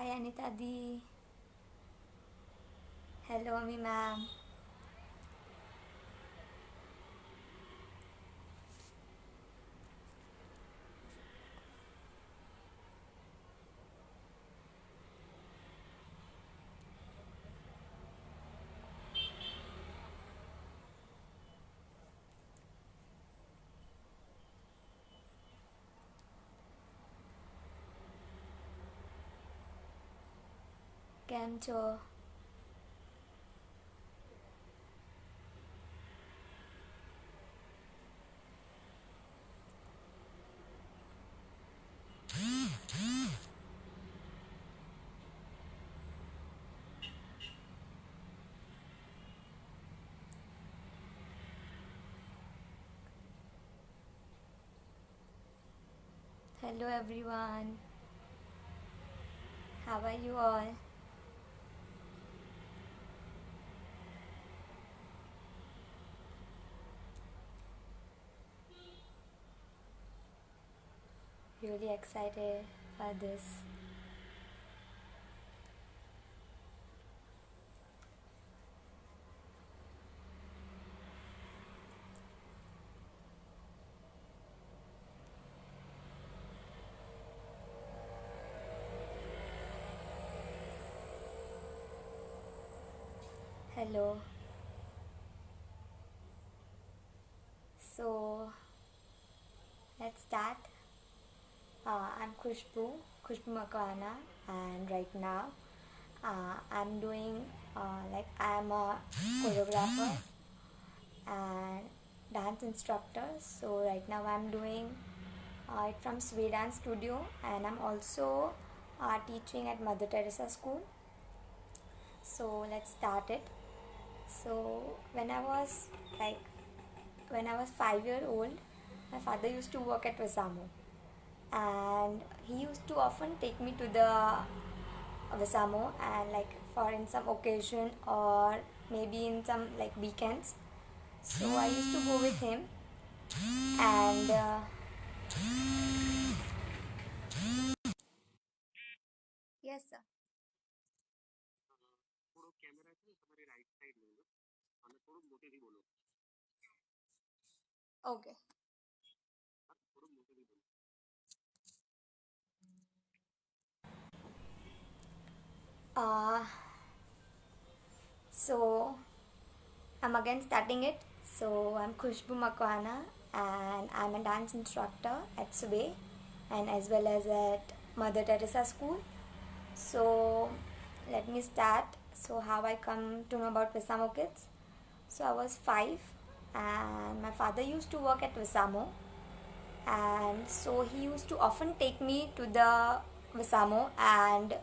Hi Anita Di. Hello Ami ma'am. કેમ છો? Hello everyone. How are you all? Really excited for this. Hello. So let's start. I'm Khushbu Makwana, and right now I'm doing I'm a choreographer and dance instructor. So right now I'm doing it from Sway Dance Studio, and I'm also teaching at Mother Teresa School. So let's start it. So like when I was 5 year old, my father used to work at Vesamo, and he used to often take me to the Vesamo and like for in some occasion or maybe in some like weekends. So I used to go with him, and yes sir. Okay. Uh, so I'm again starting it. So I'm Khushbu Makwana, and I'm a dance instructor at Sway and as well as at Mother Teresa School. So let me start. So how I come to know about Visamo Kids. So I was 5, and my father used to work at Visamo, and so he used to often take me to the Visamo and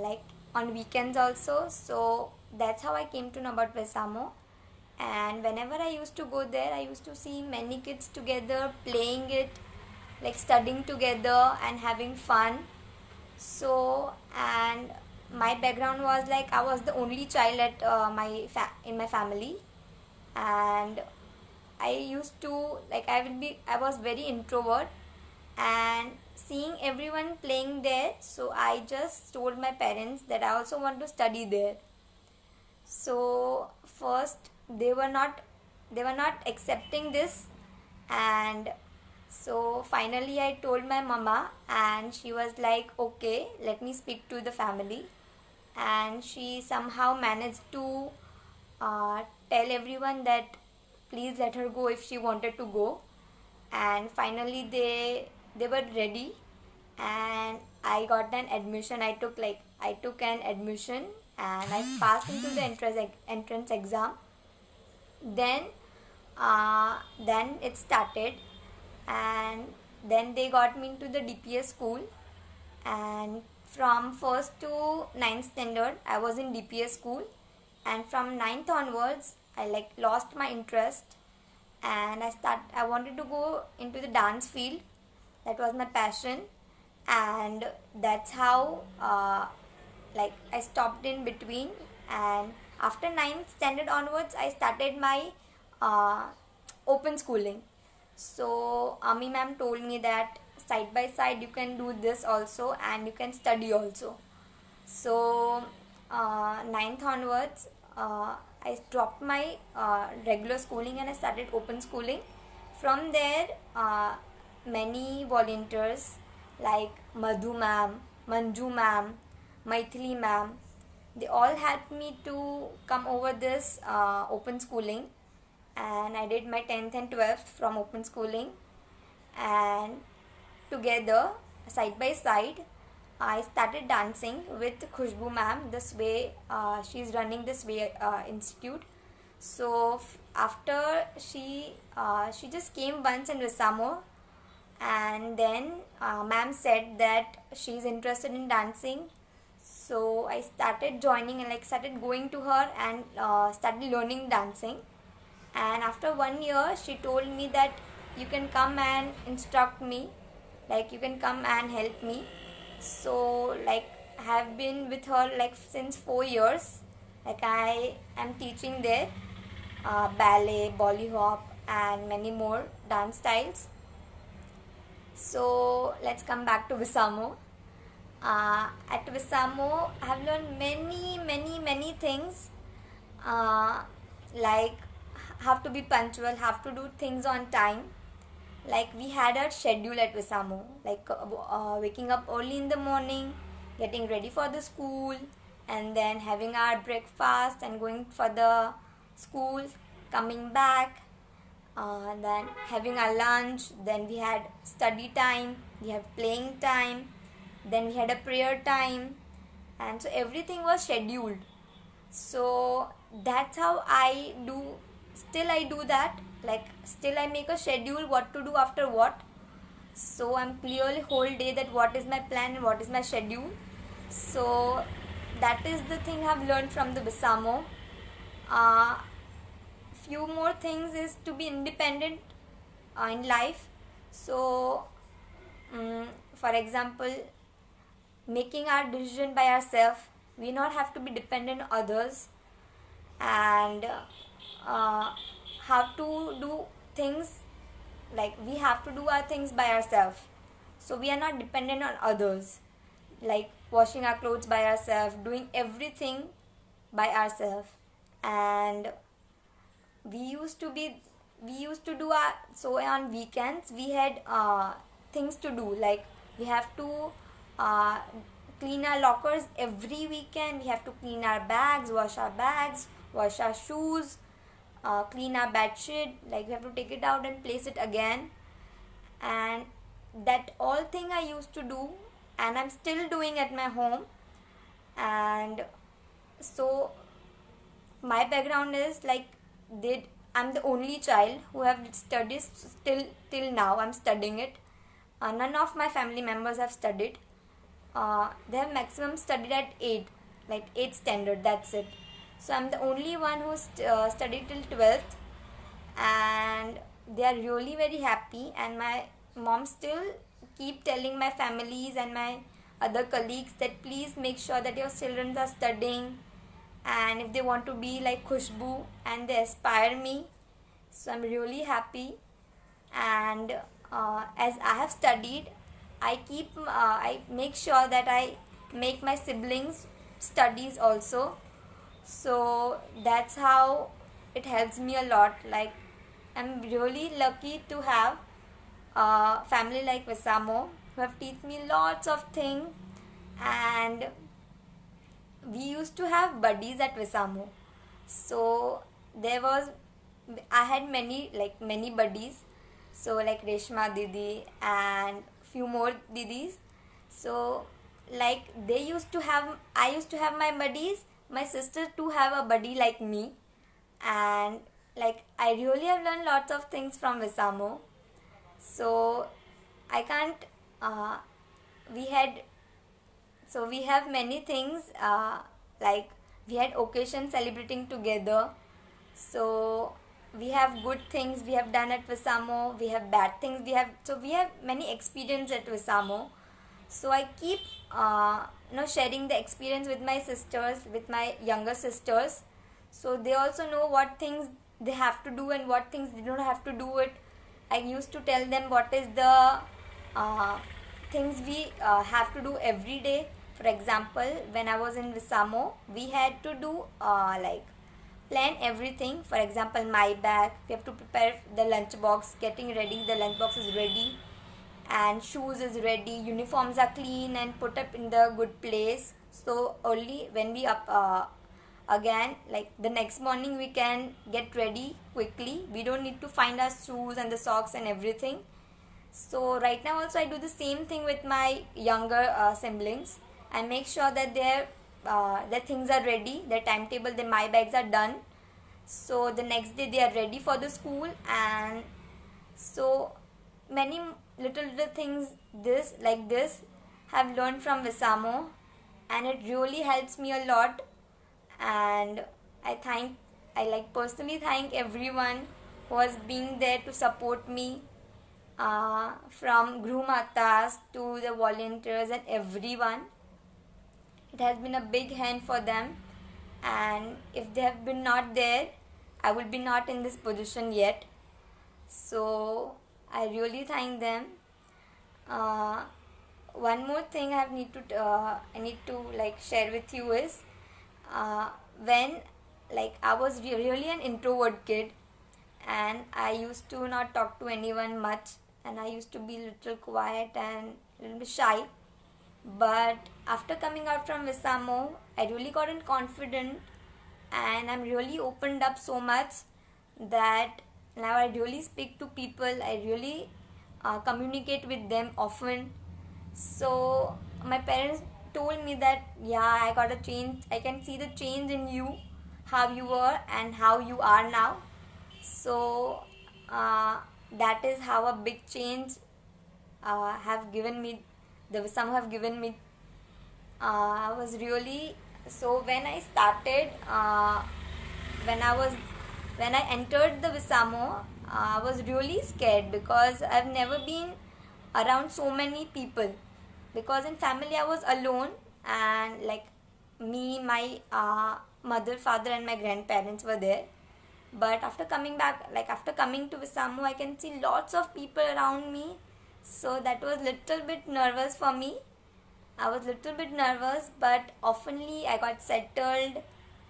like on weekends also. So that's how I came to know about Vesamo. And whenever I used to go there, I used to see many kids together playing it, like studying together and having fun. So, and my background was like I was the only child at in my family, and I used to I was very introvert, and seeing everyone playing there, so I just told my parents that I also want to study there. So first they were not accepting this, and so finally I told my mama, and she was like, okay, let me speak to the family. And she somehow managed to uh, tell everyone that please let her go if she wanted to go. And finally they were ready, and I got an admission. I took an admission, and I passed into the entrance exam. Then then it started, and then they got me into the DPS school. And from first to ninth standard I was in DPS school, and from ninth onwards I like lost my interest, and I wanted to go into the dance field. That was my passion, and that's how I stopped in between. And after ninth standard onwards I started my uh, open schooling. So Ami ma'am told me that side by side you can do this also, and you can study also. So ninth onwards, I dropped my regular schooling and I started open schooling. From there, many volunteers like Madhu ma'am, Manju ma'am, Maithili ma'am, they all helped me to come over this open schooling, and I did my 10th and 12th from open schooling. And together, side by side, I started dancing with Khushbu ma'am. This way, she's running this way institute. So after she just came once in Visamo, and then ma'am said that she's interested in dancing. So I started joining and started going to her and started learning dancing. And after 1 year, she told me that you can come and instruct me, you can come and help me. So I have been with her since 4 years. I am teaching there ballet, bolly hop, and many more dance styles. So let's come back to Visamo. At Visamo, I have learned many things, like have to be punctual, have to do things on time. We had a schedule at Visamo, waking up early in the morning, getting ready for the school, and then having our breakfast and going for the school, coming back, then having our lunch. Then we had study time, we have playing time, then we had a prayer time, and so everything was scheduled. So that's how I do. Still I do that, still I make a schedule what to do after what. So I'm clearly whole day that what is my plan and what is my schedule. So that is the thing I've learned from the Visamo. Few more things is to be independent in life. So for example, making our decision by ourselves, we not have to be dependent on others, and have to do things, we have to do our things by ourselves. So we are not dependent on others, washing our clothes by ourselves, doing everything by ourselves. And we used to do our, so on weekends we had things to do, we have to clean our lockers every weekend. We have to clean our bags, wash our shoes, clean our bed sheet. We have to take it out and place it again. And that all thing I used to do, and I'm still doing at my home. And so my background is I'm the only child who have studied till now. I'm studying it. None of my family members have studied. They have maximum studied at 8th standard, that's it. So I'm the only one who studied till 12th, and they are really very happy. And my mom still keep telling my families and my other colleagues that please make sure that your children are studying, and if they want to be like Khushbu, and they aspire me. So I'm really happy. And as I have studied, I make sure that I make my siblings studies also. So that's how it helps me a lot. I'm really lucky to have a family like Visamo who have taught me lots of things. And we used to have buddies at Visamo. So I had many buddies. So Reshma Didi and few more Didis. So I used to have my buddies. My sister too have a buddy like me. And I really have learned lots of things from Visamo. So I can't we have many things, we had occasions celebrating together. So we have good things we have done at Visamo, we have bad things we have many experience at Visamo. So I keep sharing the experience with my sisters, with my younger sisters, so they also know what things they have to do and what things they don't have to do it. I used to tell them what is the uh, things we have to do every day. For example, when I was in Visamo, we had to do like plan everything. For example, my bag, we have to prepare the lunch box, getting ready, the lunch box is ready, and shoes is ready, uniforms are clean and put up in the good place, so only when we up again, like the next morning, we can get ready quickly. We don't need to find our shoes and the socks and everything. So right now also I do the same thing with my younger siblings. I make sure that their things are ready, their timetable, their my bags are done, so the next day they are ready for the school. And so many little things this have learned from Visamo, and it really helps me a lot. And I like personally thank everyone who has been there to support me, from Guru Matas to the volunteers and everyone. It has been a big hand for them, and if they have been not there, I would be not in this position yet. So I really thank them. Uh, One more thing I need to like share with you is, when like I was really an introvert kid, and I used to not talk to anyone much, and I used to be little quiet and little bit shy. But after coming out from Visamo, I really gotten confident, and I'm really opened up so much that now I really speak to people. I really communicate with them often. So my parents told me that yeah, I got a change. I can see the change in you, how you were and how you are now. So uh, that is how a big change have given me. Some have given me. I was really, so when I started. When I was when I entered the Visamo, I was really scared because I've never been around so many people. Because in family I was alone, and like me, my mother, father, and my grandparents were there. But after coming back, like after coming to Visamo, I can see lots of people around me. So that was little bit nervous for me. I was little bit nervous, but oftenly I got settled,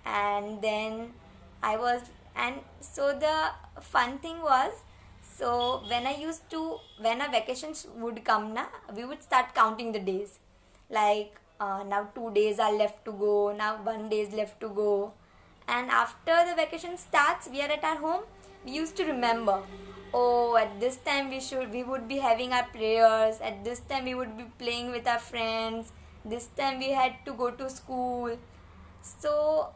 and then I was, and so the fun thing was, so when our vacations would come, na, we would start counting the days. Like now 2 days are left to go, now 1 day is left to go. And after the vacation starts, we are at our home, we used to remember, oh, at this time we would be having our prayers, at this time we would be playing with our friends, this time we had to go to school. So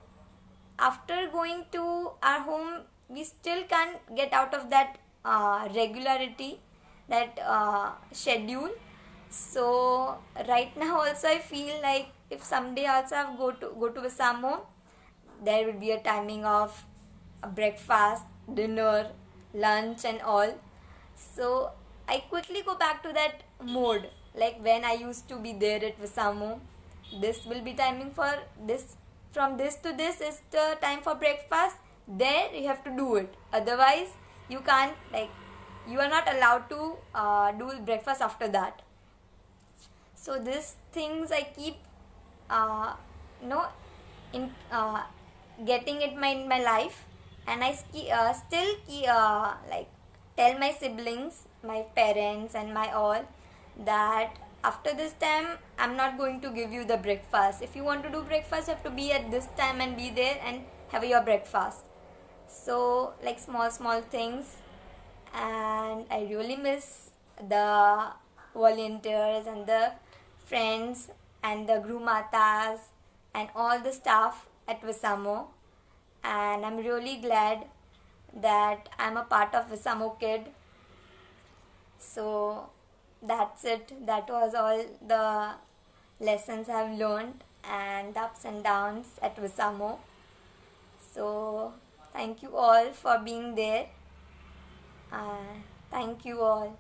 after going to our home, we still can't get out of that regularity, that schedule. So right now also I feel like if someday also I go to Visamo, there will be a timing of a breakfast, dinner, lunch, and all. So I quickly go back to that mode, like when I used to be there at Visamo. This will be timing for this. From this to this is the time for breakfast. There you have to do it. Otherwise, you can't, like, you are not allowed to do breakfast after that. So these things I keep, you know, in getting it in my life. And I still like tell my siblings, my parents, and my all, that after this time I'm not going to give you the breakfast. If you want to do breakfast, you have to be at this time and be there and have your breakfast. So like small things. And I really miss the volunteers and the friends and the Guru Matas and all the staff at Visamo. And I'm really glad that I'm a part of Visamo Kid. So that's it. That was all the lessons I've learned and the ups and downs at Visamo. So thank you all for being there. Thank you all.